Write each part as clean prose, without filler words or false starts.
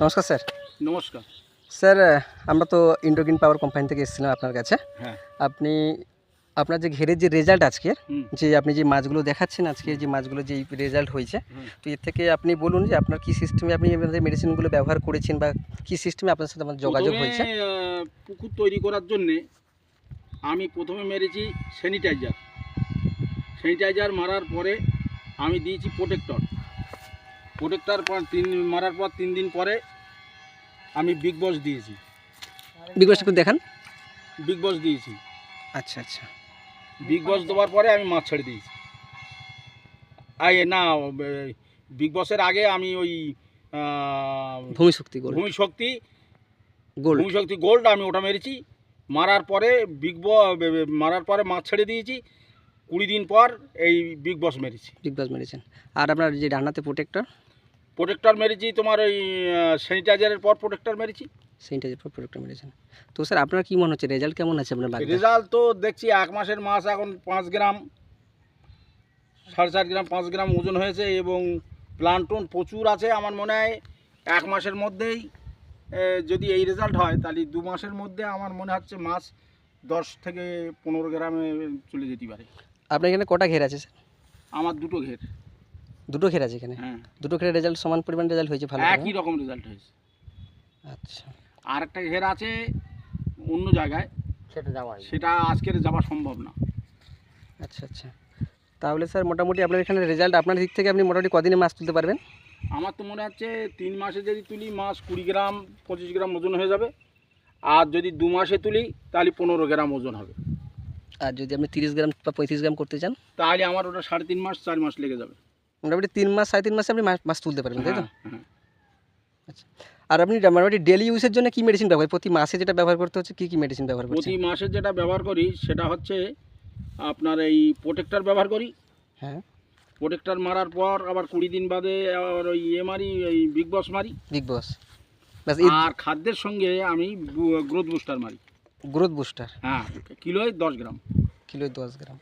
নমস্কার স্যার। নমস্কার স্যার, আমরা তো ইন্ডোগ্রিন পাওয়ার কোম্পানি থেকে এসেছিলাম আপনার কাছে। হ্যাঁ আপনি আপনার যে ঘেরের যে রেজাল্ট আজকের, হুম। যে আপনি যে মাছগুলো দেখাচ্ছেন আজকে, যে মাছগুলো যেই রেজাল্ট হয়েছে, হুম। তো এর থেকে আপনি বলুন যে আপনার কী সিস্টেমে আপনি আপনাদের মেডিসিনগুলো ব্যবহার করেছেন বা কী সিস্টেমে আপনার সাথে আমার যোগাযোগ প্রথমে, হয়েছে। পুকুর তৈরি করার জন্যে আমি প্রথমে মেরেছি স্যানিটাইজার মারার পরে আমি দিয়েছি প্রোটেক্টর মারার পর 3 দিন পরে আমি বিগ বস দিয়েছি। বিকজ একটু দেখান। বিগ বস দিয়েছি। আচ্ছা আচ্ছা। বিগ বস দেওয়ার পরে আমি মাছ ছেড়ে দিয়েছি। না, বিগ বসের আগে আমি ওই ভূমিশক্তি গোল্ড ভূমিশক্তি গোল্ড গোল্ড আমি ওটা মেরেছি। মারার পরে মারার পরে মাছ ছেড়ে দিয়েছি। 20 দিন পর এই বিগ বস মেরেছি। বিগ বাস মেডিসিন। আর আপনার যে ডানাতে প্রোটেক্টর মেরেছি তোমার ওই স্যানিটাইজারের পর প্রোটেক্টর মেরেছি। সেইটার পর প্রোডাক্টটা মেডিসিন। তো স্যার, আপনার কী মনে হচ্ছে রেজাল্ট কেমন আছে আপনার বাগানে? রেজাল্ট তো দেখছি 1 মাসের মাছ এখন 5 গ্রাম 4.5 গ্রাম 5 গ্রাম ওজন হয়েছে এবং প্লান্টন প্রচুর আছে। আমার মনে হয় 1 মাসের মধ্যেই যদি এই রেজাল্ট হয় তাহলে 2 মাসের মধ্যে আমার মনে হচ্ছে মাছ 10 থেকে 15 গ্রামে চলে যেতে পারে। আপনার এখানে কটা ঘের আছে স্যার? আমার দুটো ঘের। দুটো ঘের আছে এখানে? হ্যাঁ, দুটো ঘেরের রেজাল্ট সমান পরিমাণ রেজাল্ট হয়েছে? ভালো একই রকম রেজাল্ট হয়েছে। আচ্ছা। আর একটা ঘের আছে অন্য জায়গায়, সেটা আজকের যাওয়া সম্ভব না। আচ্ছা আচ্ছা। তাহলে স্যার মোটামুটি আপনার এখানে রেজাল্ট আপনার দিক থেকে আপনি মোটামুটি কদিনে মাছ তুলতে পারবেন? আমার তো মনে হচ্ছে 3 মাসে যদি তুলি মাছ 20 গ্রাম 25 গ্রাম ওজন হয়ে যাবে। আর যদি 2 মাসে তুলি তাহলে 15 গ্রাম ওজন হবে। আর যদি আপনি 30 গ্রাম বা 35 গ্রাম করতে চান তাহলে আমার ওটা 3.5 মাস 4 মাস লেগে যাবে। মোটামুটি 3 মাস 3.5 মাসে আপনি মাছ তুলতে পারবেন, তাই তো? হ্যাঁ, হ্যাঁ। আচ্ছা। আর আপনি মোটামুটি ডেলি ইউজের জন্য কী মেডিসিন ব্যবহার, প্রতি মাসে যেটা ব্যবহার করতে হচ্ছে, কী কী মেডিসিন ব্যবহার করছেন? প্রতি মাসে যেটা ব্যবহার করি সেটা হচ্ছে আপনার এই প্রোটেক্টর ব্যবহার করি। হ্যাঁ, প্রোটেক্টর মারার পর আবার 20 দিন বাদে আবার ওই মারি, ওই বিগ বস মারি। বিগ বস ব্যাস। আর খাদ্যের সঙ্গে আমি গ্রোথ বুস্টার মারি। Growth booster? হ্যাঁ, কিলোয় 10 গ্রাম। কিলোয় 10 গ্রাম।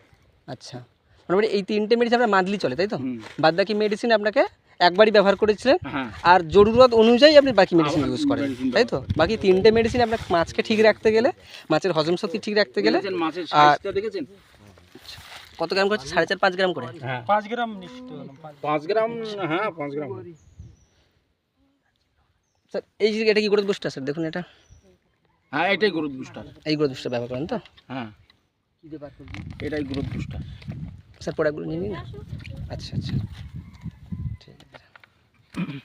আচ্ছা, মোটামুটি এই 3টে মেডিসিন আপনার মান্থলি চলে, তাই তো? বাদ বাকি মেডিসিন আপনাকে একবারই ব্যবহার করেছিলেন, হ্যাঁ। আর জরুরত অনুযায়ী আপনি বাকি মেডিসিন ইউজ করেন, তাই তো? বাকি 3টে মেডিসিন আপনার মাছকে ঠিক রাখতে গেলে, মাছের হজম শক্তি ঠিক রাখতে গেলে। মাছের সাইজটা দেখেছেন কত গ্রাম করছে? 4.5 গ্রাম করে? হ্যাঁ, 5 গ্রাম নিশ্চিত। 5 গ্রাম, হ্যাঁ 5 গ্রাম। স্যার এই যে এটা কি গ্রোথ বুস্টার স্যার? দেখুন এটা। হ্যাঁ, এটাই গ্রোথ বুস্টার। এই গ্রোথ বুস্টার ব্যবহার করেন তো? হ্যাঁ, এটাই গ্রোথ বুস্টার। স্যার প্রোডাক্টগুলো নিয়ে নিন না। আচ্ছা আচ্ছা, ঠিক আছে।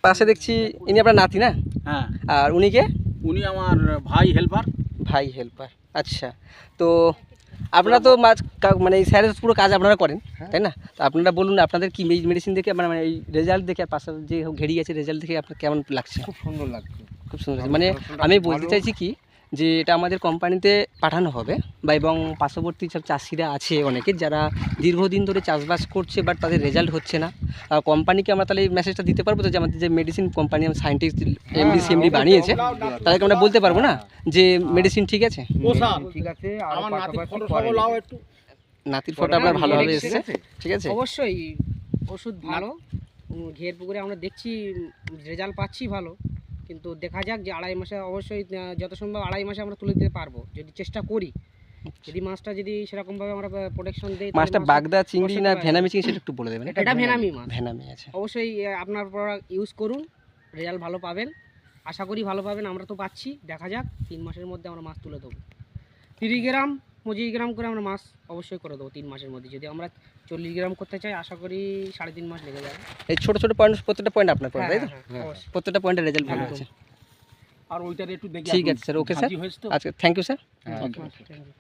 পাশে দেখছি ইনি আপনার নাতি, না? হ্যাঁ। আর উনি কে? উনি আমার ভাই হেল্পার। ভাই হেল্পার। আচ্ছা। তো আপনারা তো মাছ মানে এই স্যারের পুরো কাজ আপনারা করেন, তাই না? তো আপনারা বলুন আপনাদের কি মেডিসিন দেখে মানে এই রেজাল্ট দেখে, আর পাশে যে ঘেরি আছে রেজাল্ট দেখে আপনার কেমন লাগছে? খুব সুন্দর লাগছে। খুব সুন্দর লাগছে। মানে আমি বলতে চাইছি কি, যে এটা আমাদের কোম্পানিতে পাঠানো হবে, বা এবং পার্শ্ববর্তী সব চাষিরা আছে অনেকে যারা দীর্ঘদিন ধরে চাষবাস করছে, বাট তাদের রেজাল্ট হচ্ছে না। কোম্পানিকে আমরা তাহলে এই মেসেজটা দিতে পারবো তো, যে আমাদের যে medicine company scientist MD CMD বানিয়েছে, তাদেরকে আমরা বলতে পারবো না যে মেডিসিন ঠিক আছে? ঠিক আছে। আমার নাতির ফটো সব লাও একটু। নাতির ফটো আপনার ভালোভাবে এসেছে, ঠিক আছে? অবশ্যই ওষুধ ভালো। ঘের পুকুরে আমরা দেখছি রেজাল্ট পাচ্ছি ভালো, কিন্তু দেখা যাক যে 2.5 মাসে অবশ্যই যত সম্ভব 2.5 মাসে আমরা তুলে দিতে পারবো যদি চেষ্টা করি। যদি মাছটা যদি সেরকমভাবে আমরা প্রোটেকশন দিই। মাছটা বাগদা চিংড়ি না ভেনামি চিংড়ি সেটা একটু বলে দেবেন। এটা ভেনামি মাছ। ভেনামি আছে। অবশ্যই আপনার প্রোডাক্ট ইউজ করুন, রেজাল্ট ভালো পাবেন, আশা করি ভালো পাবেন। আমরা তো পাচ্ছি, দেখা যাক 3 মাসের মধ্যে আমরা মাছ তুলে দেবো। 30 গ্রাম 25 গ্রাম করে আমরা মাছ অবশ্যই করে দেবো 3 মাসের মধ্যে। যদি আমরা 40 গ্রাম করতে চাই, আশা করি 3.5 মাস লেগে যাবে। এই ছোট ছোট পয়েন্ট, প্রত্যেকটা পয়েন্ট আপনার করে, তাই তো? অবশ্যই প্রত্যেকটা পয়েন্টের রেজাল্ট ভালো আছে। আর ওইটার একটু দেখি। ঠিক আছে স্যার, ওকে স্যার। আচ্ছা, thank you sir. Okay. Thank you.